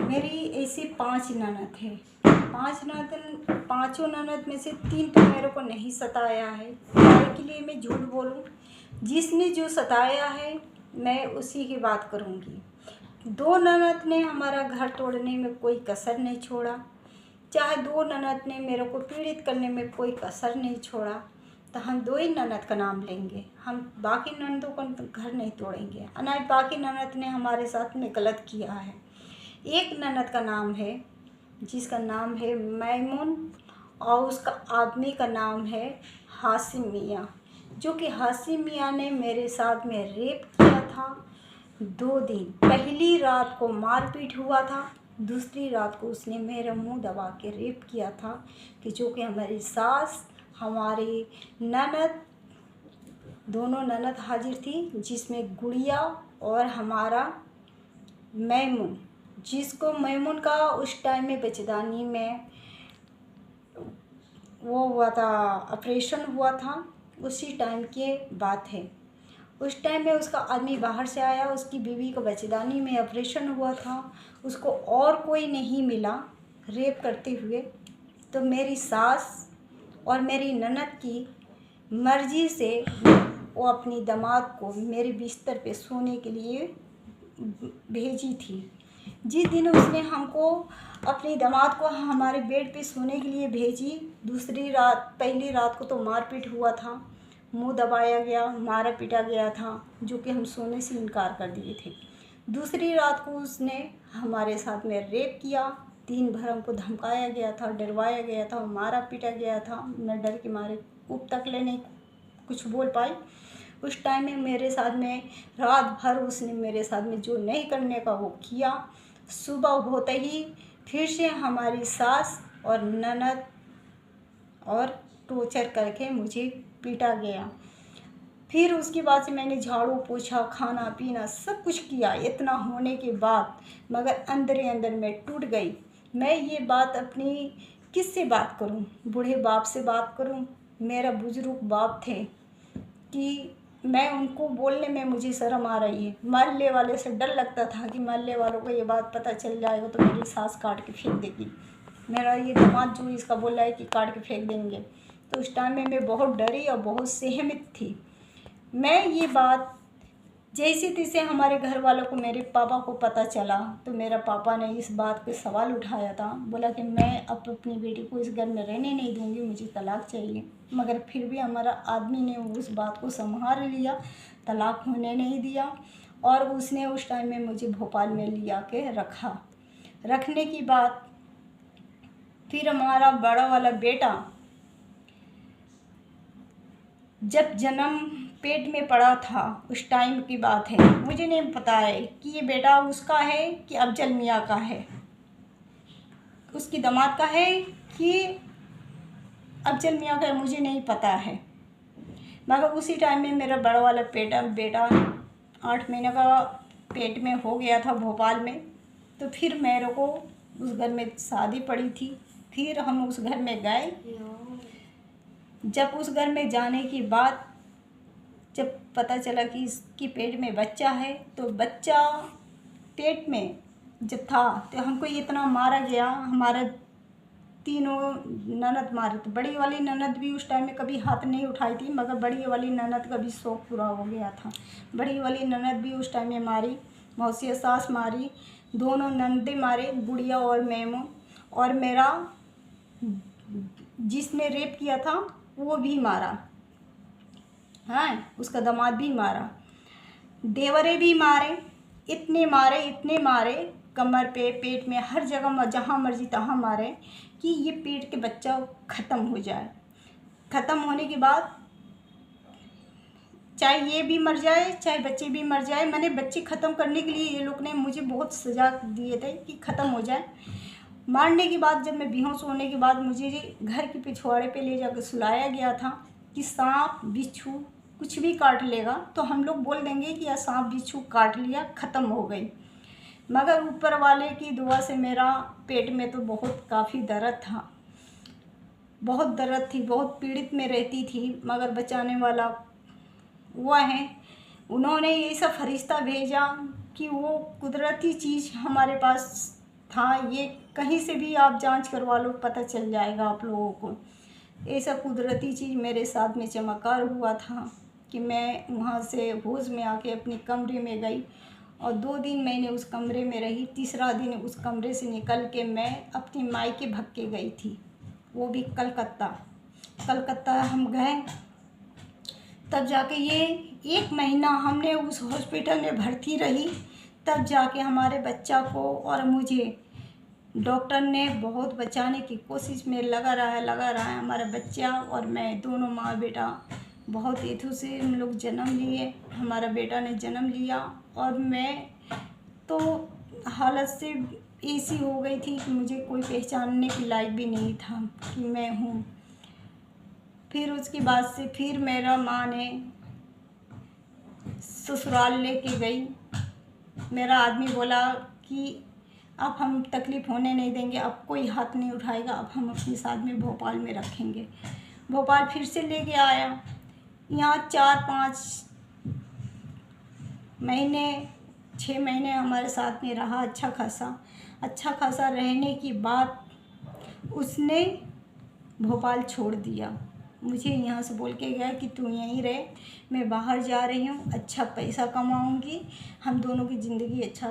मेरी ऐसी 5 ननद है। 5 ननद, पाँचों ननद में से 3 तो मेरे को नहीं सताया है। काहे के लिए मैं झूठ बोलूँ? जिसने जो सताया है मैं उसी की बात करूँगी। 2 ननद ने हमारा घर तोड़ने में कोई कसर नहीं छोड़ा, चाहे 2 ननद ने मेरे को पीड़ित करने में कोई कसर नहीं छोड़ा, तो हम 2 ही ननद का नाम लेंगे। हम बाकी ननदों का घर नहीं तोड़ेंगे। अनाज बाकी ननद ने हमारे साथ में गलत किया है। एक ननद का नाम है जिसका नाम है मैमून और उसका आदमी का नाम है हाशिम मियाँ, जो कि हाशिम मियाँ ने मेरे साथ में रेप किया था। 2 दिन, पहली रात को मारपीट हुआ था, दूसरी रात को उसने मेरा मुंह दबा के रेप किया था, कि जो कि हमारी सास, हमारी ननद, दोनों ननद हाजिर थी, जिसमें गुड़िया और हमारा मैमून, जिसको मैमून का उस टाइम में बचदानी में वो हुआ था, ऑपरेशन हुआ था। उसी टाइम की बात है। उस टाइम में उसका आदमी बाहर से आया, उसकी बीवी को बचदानी में ऑपरेशन हुआ था, उसको और कोई नहीं मिला रेप करते हुए। तो मेरी सास और मेरी ननद की मर्ज़ी से वो अपनी दामाद को मेरे बिस्तर पे सोने के लिए भेजी थी। जिस दिन उसने हमको, अपनी दामाद को हमारे बेड पे सोने के लिए भेजी, दूसरी रात, पहली रात को तो मारपीट हुआ था, मुंह दबाया गया, मारा पीटा गया था, जो कि हम सोने से इनकार कर दिए थे। दूसरी रात को उसने हमारे साथ में रेप किया। दिन भर हमको धमकाया गया था, डरवाया गया था, मारा पीटा गया था। मैं डर के मारे कूप तक ले नहीं कुछ बोल पाई। उस टाइम में मेरे साथ में रात भर उसने मेरे साथ में जो नहीं करने का वो किया। सुबह होते ही फिर से हमारी सास और ननद और टॉर्चर करके मुझे पीटा गया। फिर उसके बाद से मैंने झाड़ू पोछा, खाना पीना सब कुछ किया। इतना होने के बाद मगर अंदर ही अंदर मैं टूट गई। मैं ये बात अपनी किससे बात करूं? बूढ़े बाप से बात करूं? मेरा बुजुर्ग बाप थे कि मैं उनको बोलने में मुझे शर्म आ रही है। मोहल्ले वाले से डर लगता था कि मोहल्ले वालों को ये बात पता चल जाएगा तो मेरी सास काट के फेंक देगी। मेरा ये दामाद जो इसका बोल रहा है कि काट के फेंक देंगे। तो उस टाइम में मैं बहुत डरी और बहुत सहमित थी। मैं ये बात जैसे तैसे हमारे घर वालों को, मेरे पापा को पता चला, तो मेरा पापा ने इस बात पे सवाल उठाया था। बोला कि मैं अब अपनी बेटी को इस घर में रहने नहीं दूंगी, मुझे तलाक चाहिए। मगर फिर भी हमारा आदमी ने उस बात को संभाल लिया, तलाक होने नहीं दिया। और उसने उस टाइम में मुझे भोपाल में लिया के रखा। रखने की बात फिर हमारा बड़ा वाला बेटा जब जन्म पेट में पड़ा था, उस टाइम की बात है। मुझे नहीं पता है कि ये बेटा उसका है कि अफजल मियाँ का है, उसकी दामाद का है कि अफजल मियाँ का है, मुझे नहीं पता है। मगर उसी टाइम में मेरा बड़ा वाला बेटा 8 महीने का पेट में हो गया था भोपाल में। तो फिर मेरे को उस घर में शादी पड़ी थी। फिर हम उस घर में गए। जब उस घर में जाने के बाद जब पता चला कि इसकी पेट में बच्चा है, तो बच्चा पेट में जब था तो हमको इतना मारा गया। हमारा तीनों ननद मारे। तो बड़ी वाली ननद भी उस टाइम में कभी हाथ नहीं उठाई थी, मगर बड़ी वाली ननद का भी शौक पूरा हो गया था। बड़ी वाली ननद भी उस टाइम में मारी, मौसी सास मारी, दोनों ननदें मारे, गुड़िया और मेमू, और मेरा जिसने रेप किया था वो भी मारा। हाँ, उसका दामाद भी मारा, देवरे भी मारे। इतने मारे, इतने मारे, कमर पे, पेट में, हर जगह जहाँ मर्जी तहाँ मारे कि ये पेट के बच्चा ख़त्म हो जाए। ख़त्म होने के बाद चाहे ये भी मर जाए, चाहे बच्चे भी मर जाए। मैंने बच्चे ख़त्म करने के लिए ये लोग ने मुझे बहुत सजा दिए थे कि ख़त्म हो जाए। मारने के बाद जब मैं बेहोश होने के बाद मुझे घर के पिछवाड़े पे ले जाकर सुलाया गया था कि सांप बिच्छू कुछ भी काट लेगा तो हम लोग बोल देंगे कि यह सांप बिच्छू काट लिया, ख़त्म हो गई। मगर ऊपर वाले की दुआ से मेरा पेट में तो बहुत काफ़ी दर्द था, बहुत दर्द थी, बहुत पीड़ित में रहती थी। मगर बचाने वाला हुआ है, उन्होंने ऐसा फरिश्ता भेजा कि वो कुदरती चीज़ हमारे पास था। ये कहीं से भी आप जांच करवा लो, पता चल जाएगा आप लोगों को। ऐसा कुदरती चीज़ मेरे साथ में चमत्कार हुआ था कि मैं वहाँ से होश में आके अपने कमरे में गई और 2 दिन मैंने उस कमरे में रही। तीसरा दिन उस कमरे से निकल के मैं अपनी मायके भाग के गई थी, वो भी कलकत्ता हम गए। तब जाके ये 1 महीना हमने उस हॉस्पिटल में भर्ती रही, तब जाके हमारे बच्चा को और मुझे डॉक्टर ने बहुत बचाने की कोशिश में लगा रहा है। हमारा बच्चा और मैं दोनों माँ बेटा बहुत एथू से हम लोग जन्म लिए। हमारा बेटा ने जन्म लिया और मैं तो हालत से ऐसी हो गई थी कि मुझे कोई पहचानने के लायक भी नहीं था कि मैं हूँ। फिर उसके बाद से फिर मेरा माँ ने ससुराल लेके गई। मेरा आदमी बोला कि अब हम तकलीफ़ होने नहीं देंगे, अब कोई हाथ नहीं उठाएगा, अब हम अपने साथ में भोपाल में रखेंगे। भोपाल फिर से लेके आया। यहाँ 4-5 महीने 6 महीने हमारे साथ में रहा अच्छा खासा रहने के बाद उसने भोपाल छोड़ दिया। मुझे यहाँ से बोल के गया कि तू यहीं रह, मैं बाहर जा रही हूँ, अच्छा पैसा कमाऊँगी, हम दोनों की ज़िंदगी अच्छा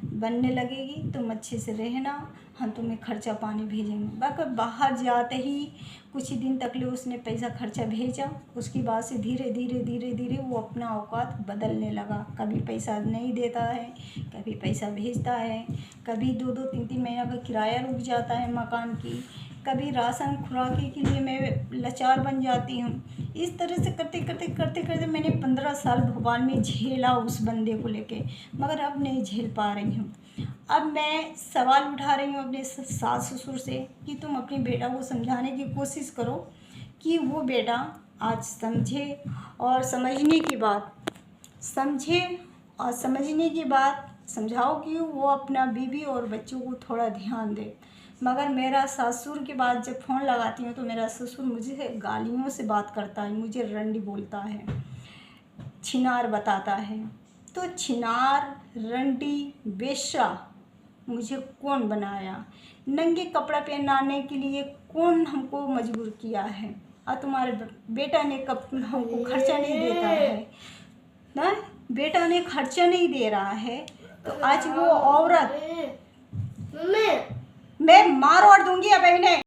बनने लगेगी, तुम अच्छे से रहना, हम तुम्हें खर्चा पानी भेजेंगे। बाहर जाते ही कुछ ही दिन तक ले उसने पैसा खर्चा भेजा। उसके बाद से धीरे धीरे वो अपना औकात बदलने लगा। कभी पैसा नहीं देता है, कभी पैसा भेजता है, कभी 2-2 3-3 महीना का किराया रुक जाता है मकान की, कभी राशन खुराकी के लिए मैं लाचार बन जाती हूँ। इस तरह से करते मैंने 15 साल भोपाल में झेला उस बंदे को लेके, मगर अब नहीं झेल पा रही हूँ। अब मैं सवाल उठा रही हूँ अपने सास ससुर से कि तुम अपने बेटा को समझाने की कोशिश करो कि वो बेटा आज समझे और समझने की बात समझाओ कि वो अपना बीवी और बच्चों को थोड़ा ध्यान दे। मगर मेरा ससुर के बाद जब फ़ोन लगाती हूँ तो मेरा ससुर मुझे गालियों से बात करता है, मुझे रंडी बोलता है, छिनार बताता है। तो छिनार, रंडी, बेश्या मुझे कौन बनाया? नंगे कपड़ा पहनाने के लिए कौन हमको मजबूर किया है? और तुम्हारे बेटा ने हमको खर्चा नहीं देता है ना, बेटा ने खर्चा नहीं दे रहा है, तो आज वो औरत मैं मार और दूंगी अब इन्हें।